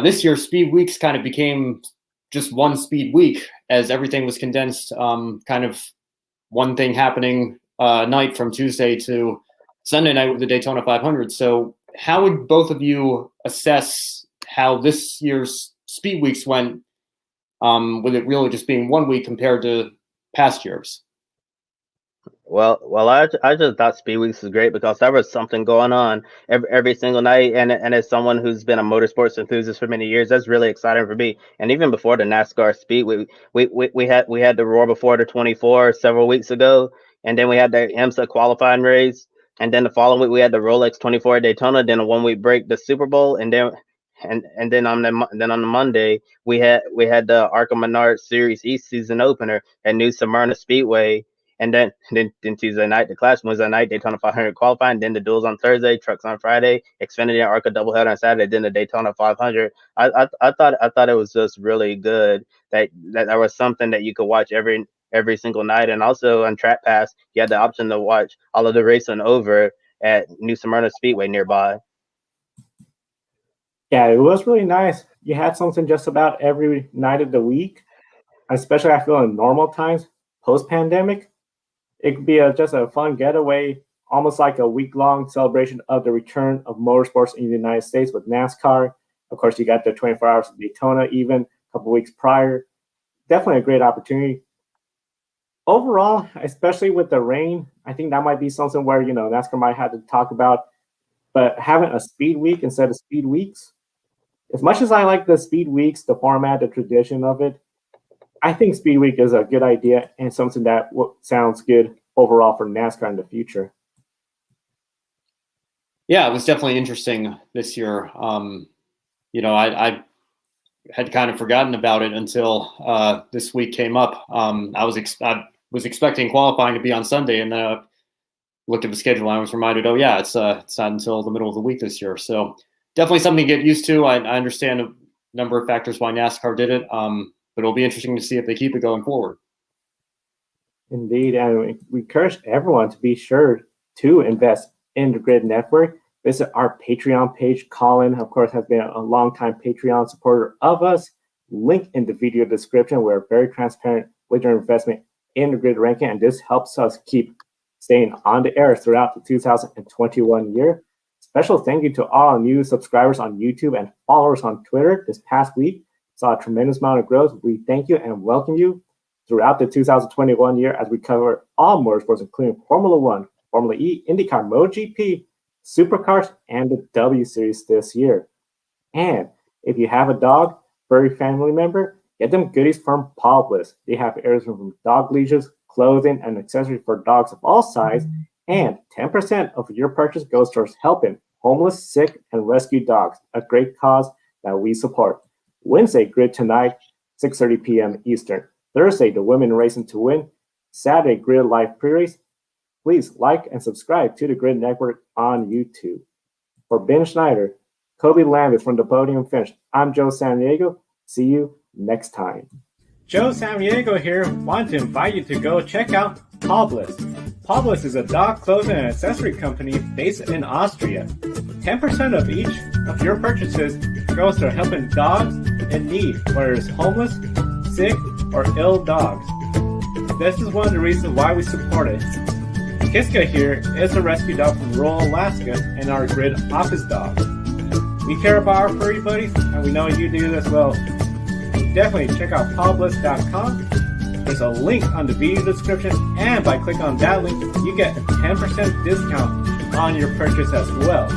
This year, Speed Weeks kind of became just one Speed Week, as everything was condensed, kind of one thing happening night from Tuesday to Sunday night with the Daytona 500. So how would both of you assess how this year's Speed Weeks went, with it really just being 1 week compared to past years? Well, I just thought Speed Weeks was great because there was something going on every single night, and as someone who's been a motorsports enthusiast for many years, that's really exciting for me. And even before the NASCAR Speed Week, we had the Roar Before the 24 several weeks ago, and then we had the IMSA qualifying race. And then the following week we had the Rolex 24 at Daytona. Then a 1 week break, the Super Bowl, and then on the Monday we had the Arca Menard Series East season opener at New Smyrna Speedway. And then Tuesday night, the Clash Wednesday night, Daytona 500 qualifying. Then the duels on Thursday, trucks on Friday, Xfinity and Arca doubleheader on Saturday. Then the Daytona 500. I thought it was just really good that there was something that you could watch every single night. And also on Track Pass, you had the option to watch all of the racing over at New Smyrna Speedway nearby. Yeah, it was really nice. You had something just about every night of the week, especially I feel in normal times, post-pandemic. It could be just a fun getaway, almost like a week-long celebration of the return of motorsports in the United States with NASCAR. Of course, you got the 24 hours of Daytona even a couple weeks prior. Definitely a great opportunity. Overall, especially with the rain, I think that might be something where, NASCAR might have to talk about, but having a speed week instead of speed weeks, as much as I like the speed weeks, the format, the tradition of it, I think Speed Week is a good idea and something that sounds good overall for NASCAR in the future. Yeah, it was definitely interesting this year. I had kind of forgotten about it until this week came up. I was expecting qualifying to be on Sunday, and then I looked at the schedule and I was reminded, it's not until the middle of the week this year. So definitely something to get used to. I understand a number of factors why NASCAR did it. But it'll be interesting to see if they keep it going forward. Indeed, and we encourage everyone to be sure to invest in the Grid Network. Visit our Patreon page. Colin, of course, has been a longtime Patreon supporter of us. Link in the video description. We're very transparent with your investment in the Grid ranking, and this helps us keep staying on the air throughout the 2021 year. Special thank you to all new subscribers on YouTube and followers on Twitter this past week. Saw a tremendous amount of growth. We thank you and welcome you throughout the 2021 year as we cover all motorsports, including Formula One, Formula E, IndyCar, MotoGP, Supercars, and the W Series this year. And if you have a dog, furry family member, get them goodies from Paw Bliss. They have everything from dog leashes, clothing, and accessories for dogs of all sizes. And 10% of your purchase goes towards helping homeless, sick, and rescued dogs, a great cause that we support. Wednesday, Grid Tonight, 6:30 p.m. Eastern. Thursday, the Women Racing to Win. Saturday, Grid Live Pre-Race. Please like and subscribe to the Grid Network on YouTube. For Ben Schneider, Kobe Lambis from the Podium Finish, I'm Joe Samaniego. See you next time. Joe Samaniego here. Want to invite you to go check out Paw Bliss. Paw Bliss is a dog clothing and accessory company based in Austria. 10% of each of your purchases goes to helping dogs in need, whether it's homeless, sick, or ill dogs. This is one of the reasons why we support it. Kiska here is a rescue dog from rural Alaska and our Grid office dog. We care about our furry buddies, and we know you do as well. Definitely check out pawbliss.com. There's a link on the video description, and by clicking on that link, you get a 10% discount on your purchase as well.